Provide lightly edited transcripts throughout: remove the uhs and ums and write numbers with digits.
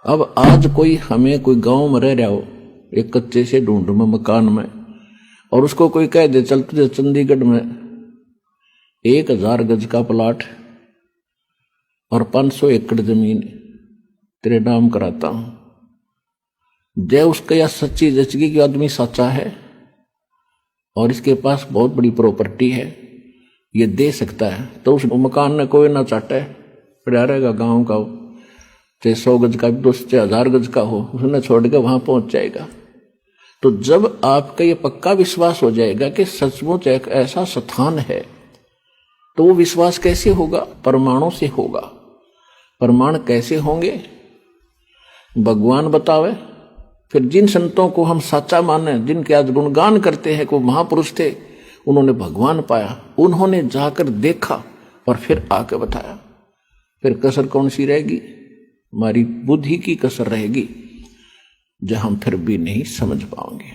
अब आज कोई हमें कोई गांव में रह रहा हो एक कच्चे से ढूंढ में मकान में, और उसको कोई कह दे चल तुझे चंडीगढ़ में 1000 गज का प्लाट और 500 एकड़ जमीन तेरे नाम कराता हूं, जय उसका यह सच्ची जचगी कि आदमी सच्चा है और इसके पास बहुत बड़ी प्रॉपर्टी है, ये दे सकता है, तो उस मकान ने कोई ना चाटे पड़ा रहेगा। गांव का हो चाहे 100 गज का भी, 1000 गज का हो, उसने छोड़ के वहां पहुंच जाएगा। तो जब आपका ये पक्का विश्वास हो जाएगा कि सचमुच एक ऐसा स्थान है, तो वो विश्वास कैसे होगा? प्रमाणों से होगा। प्रमाण कैसे होंगे? भगवान बतावे। फिर जिन संतों को हम सच्चा माने, जिनके आज गुणगान करते हैं, को महापुरुष थे, उन्होंने भगवान पाया, उन्होंने जाकर देखा और फिर आके बताया। फिर कसर कौन सी रहेगी? हमारी बुद्धि की कसर रहेगी, जो हम फिर भी नहीं समझ पाएंगे।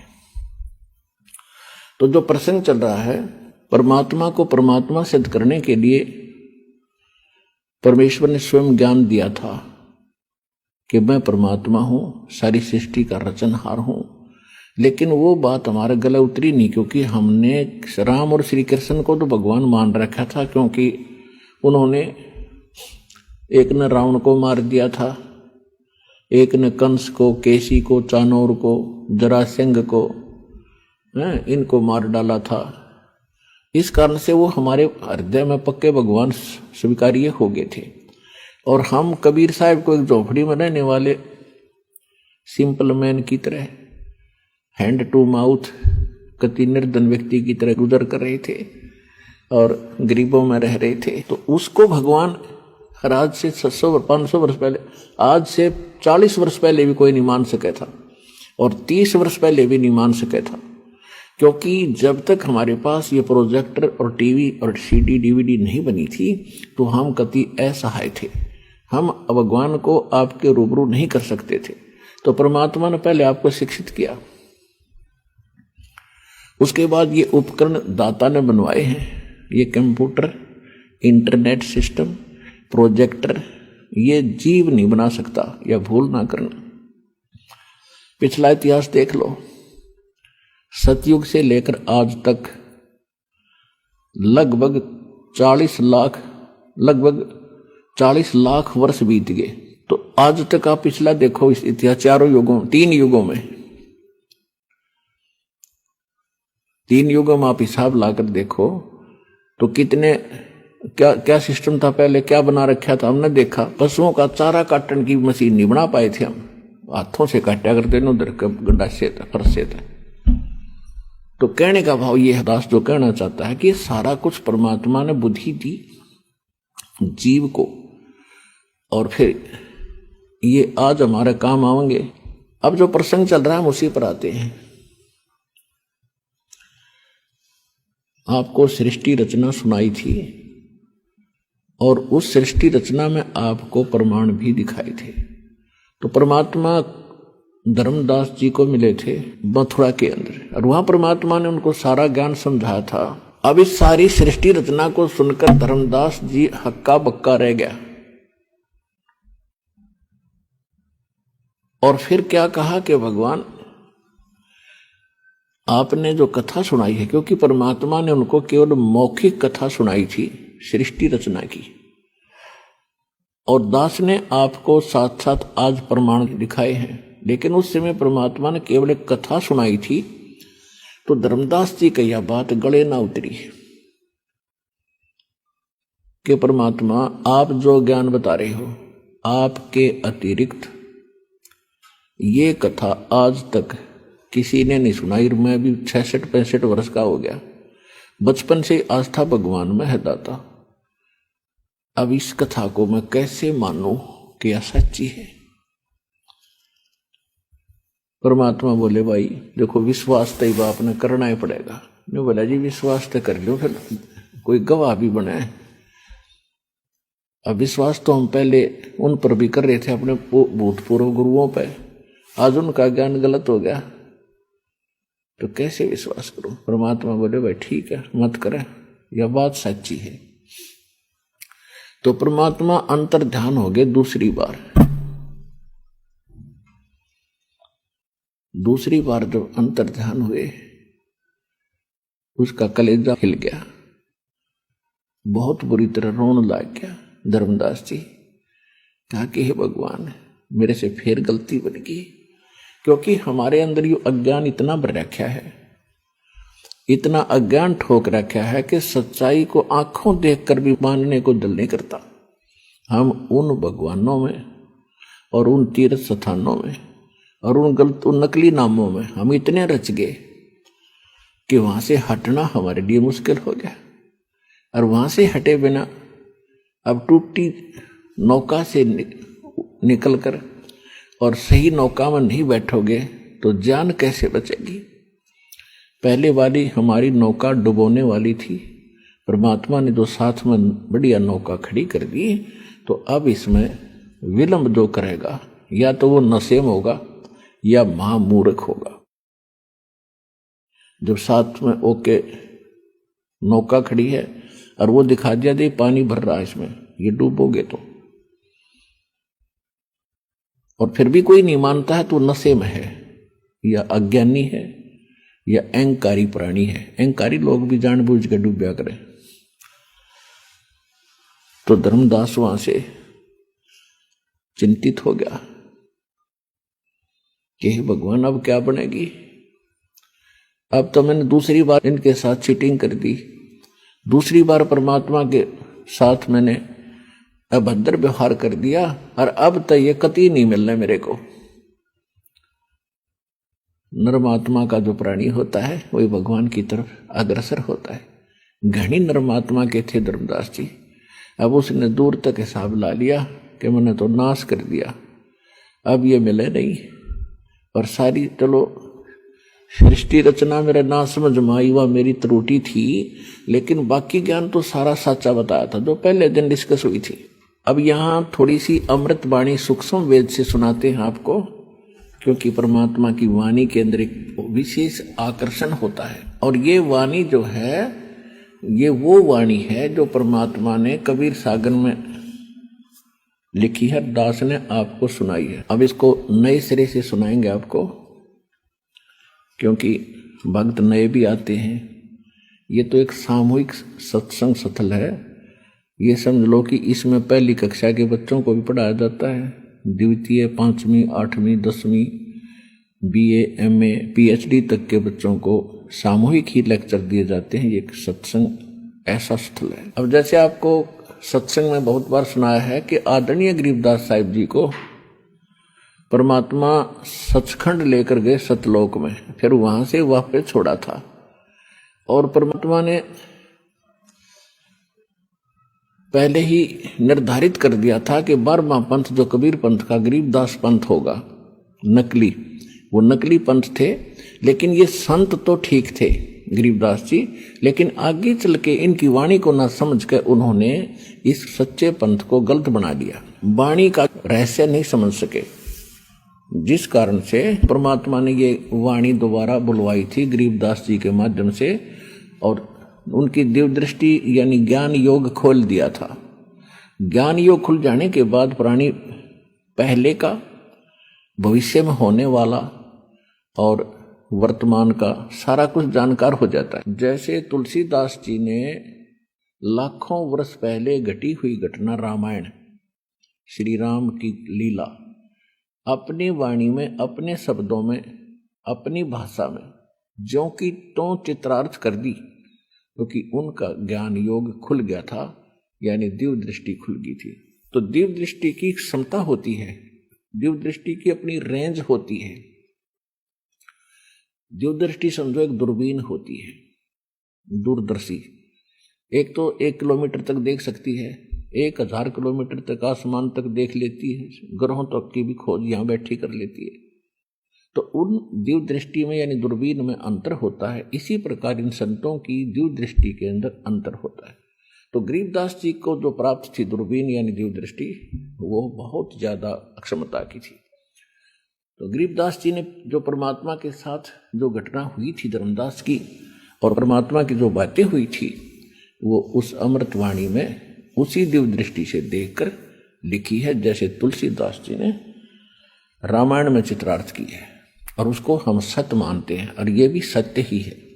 तो जो प्रसंग चल रहा है, परमात्मा को परमात्मा सिद्ध करने के लिए परमेश्वर ने स्वयं ज्ञान दिया था कि मैं परमात्मा हूं, सारी सृष्टि का रचनहार हूं। लेकिन वो बात हमारे गले उतरी नहीं, क्योंकि हमने राम और श्री कृष्ण को तो भगवान मान रखा था, क्योंकि उन्होंने एक ने रावण को मार दिया था, एक ने कंस को, केसी को, चाणूर को, जरासंध को, इनको मार डाला था। इस कारण से वो हमारे हृदय में पक्के भगवान स्वीकार्य हो गए थे। और हम कबीर साहब को एक झोपड़ी में रहने वाले सिंपल मैन की तरह, हैंड टू माउथ, कति निर्धन व्यक्ति की तरह गुजर कर रहे थे और गरीबों में रह रहे थे। तो उसको भगवान आज से 700-500 वर्ष पहले, आज से 40 वर्ष पहले भी कोई नहीं मान सके था, और 30 वर्ष पहले भी नहीं मान सके था। क्योंकि जब तक हमारे पास ये प्रोजेक्टर और टीवी और सीडी डीवीडी नहीं बनी थी, तो हम कति असहाय थे, हम भगवान को आपके रूबरू नहीं कर सकते थे। तो परमात्मा ने पहले आपको शिक्षित किया, उसके बाद ये उपकरण दाता ने बनवाए हैं, ये कंप्यूटर, इंटरनेट सिस्टम, प्रोजेक्टर, ये जीव नहीं बना सकता, या भूल ना करना। पिछला इतिहास देख लो, सतयुग से लेकर आज तक लगभग 40 लाख वर्ष बीत गए। तो आज तक आप पिछला देखो, इस इतिहास 3 युगों में आप हिसाब लाकर देखो, तो कितने क्या सिस्टम था पहले, क्या बना रखा था हमने देखा। पशुओं का चारा काटने की मशीन नहीं बना पाए थे, हम हाथों से काटा करते न, उधर गड्ढा से था, फर्श से था। तो कहने का भाव ये दास जो कहना चाहता है कि सारा कुछ परमात्मा ने बुद्धि दी जीव को, और फिर ये आज हमारे काम आएंगे। अब जो प्रसंग चल रहा है हम उसी पर आते हैं। आपको सृष्टि रचना सुनाई थी, और उस सृष्टि रचना में आपको प्रमाण भी दिखाए थे। तो परमात्मा धर्मदास जी को मिले थे मथुरा के अंदर, और वहां परमात्मा ने उनको सारा ज्ञान समझाया था। अब इस सारी सृष्टि रचना को सुनकर धर्मदास जी हक्का बक्का रह गया, और फिर क्या कहा कि भगवान आपने जो कथा सुनाई है, क्योंकि परमात्मा ने उनको केवल मौखिक कथा सुनाई थी सृष्टि रचना की, और दास ने आपको साथ साथ आज प्रमाण दिखाए हैं। लेकिन उस समय परमात्मा ने केवल एक कथा सुनाई थी, तो धर्मदास जी की यह बात गले ना उतरी कि परमात्मा आप जो ज्ञान बता रहे हो, आपके अतिरिक्त ये कथा आज तक किसी ने नहीं सुनाई। मैं भी 66-65 वर्ष का हो गया, बचपन से आस्था भगवान में है दाता। अब इस कथा को मैं कैसे मानूं कि यह सच्ची है? परमात्मा बोले भाई देखो, विश्वास तो आपने करना ही पड़ेगा। मैं बोला जी विश्वास तो कर लो, फिर कोई गवाह भी बने। अब विश्वास तो हम पहले उन पर भी कर रहे थे, अपने भूतपूर्व गुरुओं पे। आज उनका ज्ञान गलत हो गया तो कैसे विश्वास करूं? परमात्मा बोले भाई ठीक है, मत करें, यह बात सच्ची है। तो परमात्मा अंतर ध्यान हो गए दूसरी बार, दूसरी बार जब अंतर ध्यान हुए, उसका कलेजा हिल गया, बहुत बुरी तरह रोने लग गया। धर्मदास जी कहा कि हे भगवान, मेरे से फिर गलती बन गई, क्योंकि हमारे अंदर ये अज्ञान इतना भर रखा है, इतना अज्ञान ठोक रखा है कि सच्चाई को आंखों देखकर भी मानने को दिल नहीं करता। हम उन भगवानों में और उन तीर्थ स्थानों में और उन नकली नामों में हम इतने रच गए कि वहां से हटना हमारे लिए मुश्किल हो गया। और वहां से हटे बिना अब टूटी नौका से निकलकर और सही नौका में नहीं बैठोगे तो जान कैसे बचेगी। पहले वाली हमारी नौका डुबोने वाली थी, परमात्मा ने जो साथ में बढ़िया नौका खड़ी कर दी, तो अब इसमें विलंब जो करेगा या तो वो नसेम होगा या महामूर्ख होगा। जब साथ में ओके नौका खड़ी है और वो दिखा दिया दे पानी भर रहा है इसमें, ये डूबोगे तो, और फिर भी कोई नहीं मानता है तो नशे में है या अज्ञानी है या अहंकारी प्राणी है। अहंकारी लोग भी जानबूझ के डूबया करें। तो धर्मदास वहां से चिंतित हो गया कि हे भगवान, अब क्या बनेगी। अब तो मैंने दूसरी बार इनके साथ चीटिंग कर दी, दूसरी बार परमात्मा के साथ मैंने अभद्र व्यवहार कर दिया, और अब तो ये कतई नहीं मिलने मेरे को। नरमात्मा का जो प्राणी होता है वही भगवान की तरफ अग्रसर होता है। घनी नरमात्मा के थे धर्मदास जी। अब उसने दूर तक हिसाब ला लिया कि मैंने तो नाश कर दिया, अब ये मिले नहीं। और सारी चलो सृष्टि रचना मेरा ना समझ में आई, वह मेरी त्रुटि थी, लेकिन बाकी ज्ञान तो सारा सच्चा बताया था जो पहले दिन डिस्कस हुई थी। अब यहाँ थोड़ी सी अमृत वाणी सूक्ष्म वेद से सुनाते हैं आपको, क्योंकि परमात्मा की वाणी के अंदर एक विशेष आकर्षण होता है। और ये वाणी जो है, ये वो वाणी है जो परमात्मा ने कबीर सागर में लिखी है, दास ने आपको सुनाई है। अब इसको नए सिरे से सुनाएंगे आपको, क्योंकि भक्त नए भी आते हैं। ये तो एक सामूहिक सत्संग स्थल है, ये समझ लो कि इसमें पहली कक्षा के बच्चों को भी पढ़ाया जाता है, द्वितीय, 5वीं, 8वीं, 10वीं, BA, MA, PhD तक के बच्चों को सामूहिक ही लेक्चर दिए जाते हैं। ये एक सत्संग ऐसा स्थल है। अब जैसे आपको सत्संग में बहुत बार सुनाया है कि आदरणीय गरीबदास साहिब जी को परमात्मा सचखंड लेकर गए सतलोक में, फिर वहां से वापस छोड़ा था। और परमात्मा ने पहले ही निर्धारित कर दिया था कि 12वां पंथ जो कबीर पंथ का गरीबदास पंथ होगा, नकली, वो नकली पंथ थे, लेकिन ये संत तो ठीक थे गरीबदास जी, लेकिन आगे चल के इनकी वाणी को ना समझ कर उन्होंने इस सच्चे पंथ को गलत बना दिया, वाणी का रहस्य नहीं समझ सके, जिस कारण से परमात्मा ने ये वाणी दोबारा बुलवाई थी गरीबदास जी के माध्यम से, और उनकी दिव्य दृष्टि यानी ज्ञान योग खोल दिया था। ज्ञान योग खुल जाने के बाद प्राणी पहले का, भविष्य में होने वाला और वर्तमान का सारा कुछ जानकार हो जाता है। जैसे तुलसीदास जी ने लाखों वर्ष पहले घटी हुई घटना रामायण, श्री राम की लीला, अपनी वाणी में, अपने शब्दों में, अपनी भाषा में ज्यों की त्यों चित्रार्थ कर दी, क्योंकि उनका ज्ञान योग खुल गया था, यानी दिव्य दृष्टि खुल गई थी। तो दिव्य दृष्टि की क्षमता होती है, दिव्य दृष्टि की अपनी रेंज होती है। दिव्य दृष्टि समझो एक दूरबीन होती है, दूरदर्शी। एक तो 1 किलोमीटर तक देख सकती है, 1000 किलोमीटर तक आसमान तक देख लेती है, ग्रहों तक की भी खोज यहां बैठी कर लेती है। तो उन दिव्य दृष्टि में यानी दूरबीन में अंतर होता है। इसी प्रकार इन संतों की दिव्य दृष्टि के अंदर अंतर होता है। तो गरीबदास जी को जो प्राप्त थी दूरबीन यानी दिव्य दृष्टि, वो बहुत ज्यादा अक्षमता की थी। तो गरीबदास जी ने जो परमात्मा के साथ जो घटना हुई थी धर्मदास की, और परमात्मा की जो बातें हुई थी, वो उस अमृतवाणी में उसी दिव्य दृष्टि से देखकर लिखी है, जैसे तुलसीदास जी ने रामायण में चित्रार्थ की है। और उसको हम सत्य मानते हैं और ये भी सत्य ही है।